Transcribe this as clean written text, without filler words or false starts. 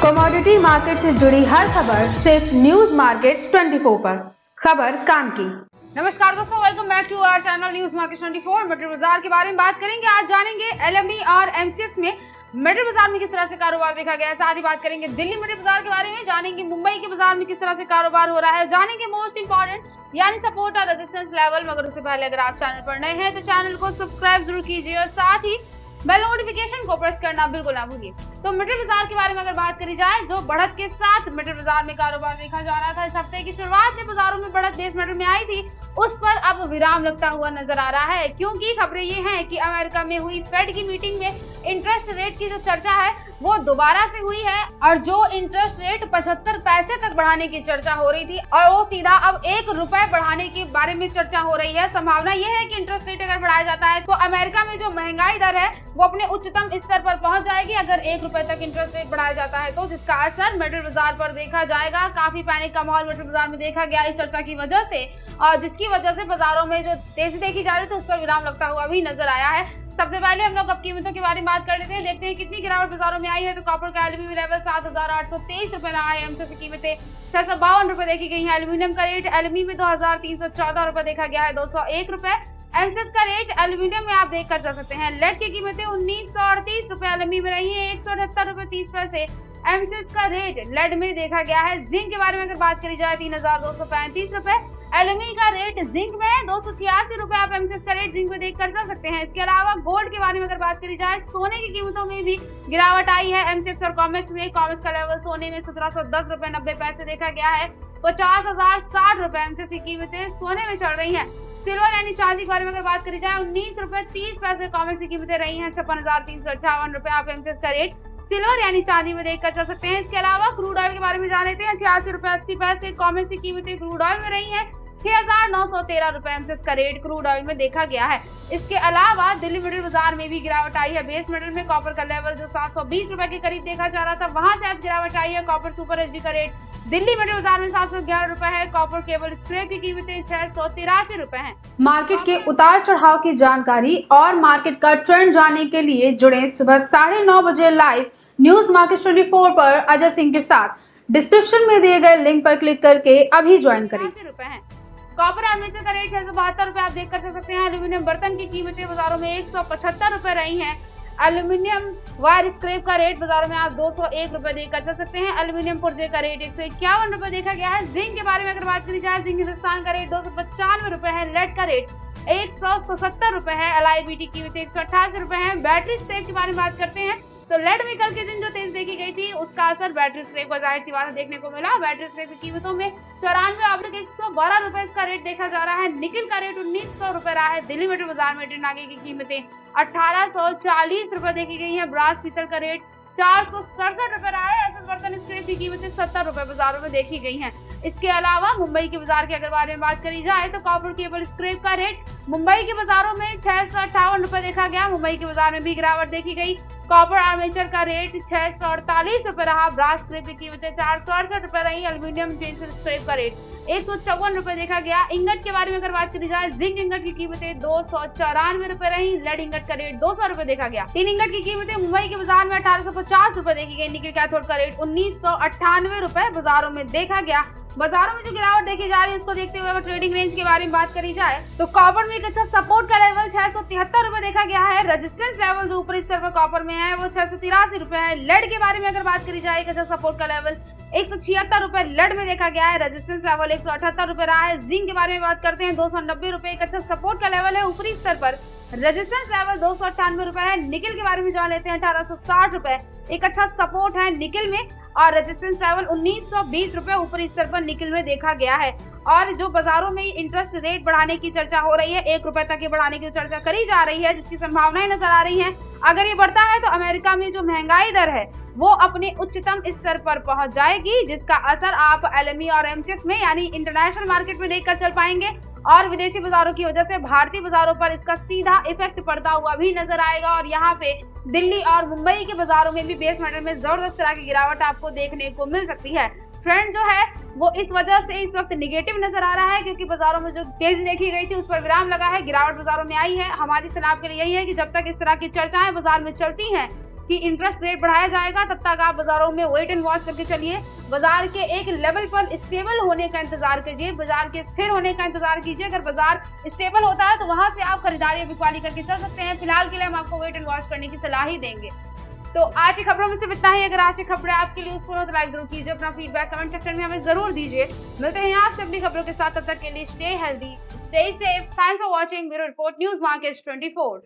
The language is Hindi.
कमोडिटी मार्केट से जुड़ी हर खबर सिर्फ न्यूज मार्केट्स 24 पर। खबर काम की। नमस्कार दोस्तों, welcome back to our channel news market 24। Metal बाजार के बारे में बात करेंगे। आज जानेंगे एलएमई और एमसीएक्स में मेटल बाजार में किस तरह से कारोबार देखा गया है। साथ ही बात करेंगे दिल्ली मेटल बाजार के बारे में, जानेंगे मुंबई के बाजार में किस तरह से कारोबार हो रहा है, जानेंगे मोस्ट इंपॉर्टेंट यानी सपोर्ट और रेजिस्टेंस लेवल। मगर उससे पहले अगर आप चैनल पर नए हैं तो चैनल को सब्सक्राइब जरूर कीजिए और साथ ही बेल नोटिफिकेशन को प्रेस करना बिल्कुल ना भूलिए। तो मेटल बाजार के बारे में अगर बात करी जाए, जो बढ़त के साथ मेटल बाजार में कारोबार देखा जा रहा था, इस हफ्ते की शुरुआत में बाजारों में बढ़त बेस मेटल में आई थी, उस पर अब विराम लगता हुआ नजर आ रहा है, क्योंकि खबरें ये हैं कि अमेरिका में हुई फेड की मीटिंग में इंटरेस्ट रेट की जो चर्चा है वो दोबारा से हुई है और जो इंटरेस्ट रेट 75 पैसे तक बढ़ाने की चर्चा हो रही थी और वो सीधा अब 1 रुपए बढ़ाने के बारे में चर्चा हो रही है। संभावना ये है कि इंटरेस्ट रेट अगर बढ़ाया जाता है तो अमेरिका में जो महंगाई दर है वो अपने उच्चतम स्तर पर पहुंच जाएगी अगर 1 रुपए तक इंटरेस्ट रेट बढ़ाया जाता है तो, जिसका असर मेटल बाजार पर देखा जाएगा। काफी पैनिक का माहौल मेटल बाजार में देखा गया इस चर्चा की वजह से, और जिसकी वजह से बाजारों में जो तेजी देखी जा रही थी उस पर विराम लगता हुआ भी नजर आया है। सबसे पहले हम लोग अब कीमतों के बारे में बात कर लेते हैं, देखते हैं कितनी गिरावट बाजारों में आई है। तो कॉपर का एलबीवी लेवल 7823 रुपए रहा है, एमसीएक्स की कीमतें 652 रुपए देखी गई है। एल्यूमिनियम का रेट एलमी में 2314 रुपए देखा गया है, 201 रुपए। एमसीएक्स का रेट एल्यूमिनियम में आप देख कर जा सकते हैं। लेड की कीमतें 1938 रुपए एलमी में रही है, 178 रुपए 30 पैसे एमसीएक्स का रेट लेड में देखा गया है। जिंक के बारे में अगर बात करी जाए 3235 रुपए एलएमई का रेट जिंक में है, 286 रुपए आप एमसीएक्स का रेट जिंक में देख कर जा सकते हैं। इसके अलावा गोल्ड के बारे में अगर बात करी जाए, सोने की कीमतों में भी गिरावट आई है। एमसीएक्स और कॉमेक्स में, कॉमेक्स का लेवल सोने में 1710 रुपए 90 पैसे देखा गया है, 50,060 रुपए एमसीएक्स की कीमतें सोने में चल रही है। सिल्वर यानी चांदी के बारे में अगर बात करी जाए 19 रुपए 30 पैसे कॉमेक्स की कीमतें रही हैं, 56,358 रुपए आप एमसीएक्स का रेट सिल्वर यानी चांदी में देख कर जा सकते हैं। इसके अलावा क्रूड ऑयल के बारे में जान लेते हैं, 86 रुपए 80 पैसे कॉमेक्स की कीमतें क्रूड ऑयल में रही है, 6,913 रुपए एमसीएक्स का रेट क्रूड ऑयल में देखा गया है। इसके अलावा दिल्ली मेटल बाजार में भी गिरावट आई है। बेस मेटल में कॉपर का लेवल जो 720 रुपए के करीब देखा जा रहा था, वहां से अब गिरावट आई है। कॉपर सुपर एचडी का रेट दिल्ली मेटल बाजार में 711 रुपए है। कॉपर केबल स्क्रेप की कीमतें 683 रुपए है। मार्केट के उतार चढ़ाव की जानकारी और मार्केट का ट्रेंड जानने के लिए जुड़े सुबह 9:30 बजे लाइव न्यूज मार्केट 24 पर अजय सिंह के साथ। डिस्क्रिप्शन में दिए गए लिंक पर क्लिक करके अभी ज्वाइन करें। कॉपर आर्मेचर का रेट 672 रुपए आप देख कर सकते हैं। एल्यूमिनियम बर्तन की कीमतें बाजारों में 175 रुपए रही हैं। एल्यूमिनियम वायर स्क्रैप का रेट बाजारों में आप 201 रुपए देख कर सकते हैं। एल्यूमिनियम पुर्जे का रेट 151 रुपए देखा गया है। जिंक के बारे में अगर बात करी जाए, जिंक हिंदुस्तान का रेट 295 रुपए है। लेड का रेट 177 रुपए है। एलआईबीटी की कीमतें 188 रुपए है। बैटरी स्क्रैप के बारे में बात करते हैं तो लेड में कल के दिन जो तेज देखी गई थी उसका असर बैटरी स्क्रैप का जाहिर सी बात देखने को मिला। बैटरी स्क्रैप की कीमतों में 94/112 रुपए का रेट देखा जा रहा है। निकल का रेट 1900 रुपए रहा है। दिल्ली मेटल बाजार में टिन आगे की कीमतें 1840 रुपए देखी गई है। ब्रास पीतल का रेट 467 रुपए रहा है। एसएस बर्तन स्क्रैप की कीमतें 70 रुपए बाजारों में देखी गई हैं। इसके अलावा मुंबई के बाजार के अगर बारे में बात करी जाए तो कॉपर केबल स्क्रैप का रेट मुंबई के बाजारों में 658 रुपए देखा गया। मुंबई के बाजार में भी गिरावट देखी गई। कॉपर आर्मेचर का रेट 648 रुपए रहा। ब्रास स्क्रैप की कीमतें 468 रुपए रही। एल्यूमिनियम स्क्रैप का रेट 154 रुपए देखा गया। इंगट के बारे में अगर बात करी जाए, जिंक इंगट की कीमतें 294 रुपए रही। लेड इंगट का रेट 200 रुपए देखा गया। टिन इंगट की कीमतें मुंबई के बाजार में 1850 रुपए देखी गई। निकल कैथोड का रेट 1998 रुपए बाजारों में देखा गया। बाजारों में जो गिरावट देखी जा रही है उसको देखते हुए अगर ट्रेडिंग रेंज के बारे में बात करी जाए तो कॉपर में एक अच्छा सपोर्ट का लेवल 673 रुपए देखा गया है। रेजिस्टेंस लेवल जो ऊपरी स्तर पर कॉपर में है वो 683 रुपए है। लेड के बारे में अगर बात करी जाए, एक अच्छा सपोर्ट का लेवल 176 रुपए लेड में देखा गया है। रेजिस्टेंस लेवल 178 रुपए रहा है। जिंक के बारे में बात करते हैं 290 रुपए एक अच्छा सपोर्ट का लेवल है ऊपरी स्तर पर। रेजिस्टेंस लेवल 298 रुपए है। निकल के बारे में जान लेते हैं, 1860 रुपए एक अच्छा सपोर्ट है निकल में, और रेजिस्टेंस लेवल 1920 रुपए ऊपरी स्तर पर निकल में देखा गया है। और जो बाजारों में इंटरेस्ट रेट बढ़ाने की चर्चा हो रही है, 1 रुपए तक के बढ़ाने की चर्चा करी जा रही है, जिसकी संभावनाएं नजर आ रही हैं। अगर ये बढ़ता है तो अमेरिका में जो महंगाई दर है वो अपने उच्चतम स्तर पर पहुंच जाएगी, जिसका असर आप एलएमई और एमसीएक्स में यानी इंटरनेशनल मार्केट में देखकर चल पाएंगे। और विदेशी बाजारों की वजह से भारतीय बाजारों पर इसका सीधा इफेक्ट पड़ता हुआ भी नजर आएगा। और यहाँ पे दिल्ली और मुंबई के बाजारों में भी बेस मेटल में जबरदस्त तरह की गिरावट आपको देखने को मिल सकती है। ट्रेंड जो है वो इस वजह से इस वक्त निगेटिव नजर आ रहा है, क्योंकि बाजारों में जो तेजी देखी गई थी उस पर विराम लगा है, गिरावट बाजारों में आई है। हमारी सलाह के लिए यही है कि जब तक इस तरह की चर्चाएं बाजार में चलती हैं कि इंटरेस्ट रेट बढ़ाया जाएगा, तब तक आप बाजारों में वेट एंड वॉच करके चलिए। बाजार के एक लेवल पर स्टेबल होने का इंतजार करिए, बाजार के स्थिर होने का इंतजार कीजिए। अगर बाजार स्टेबल होता है तो वहां से आप खरीदारी या बिक्री करके चल सकते हैं। फिलहाल के लिए हम आपको वेट एंड वॉच करने की सलाह ही देंगे। तो आज की खबरों में सिर्फ इतना ही। अगर आज की खबरें आपके लिए यूजफुल हो तो लाइक जरूर कीजिए, अपना फीडबैक कमेंट सेक्शन में हमें जरूर दीजिए। मिलते हैं आपसे अपनी खबरों के साथ, तब तक के लिए stay healthy, stay safe. Thanks for watching bureau report news market 24।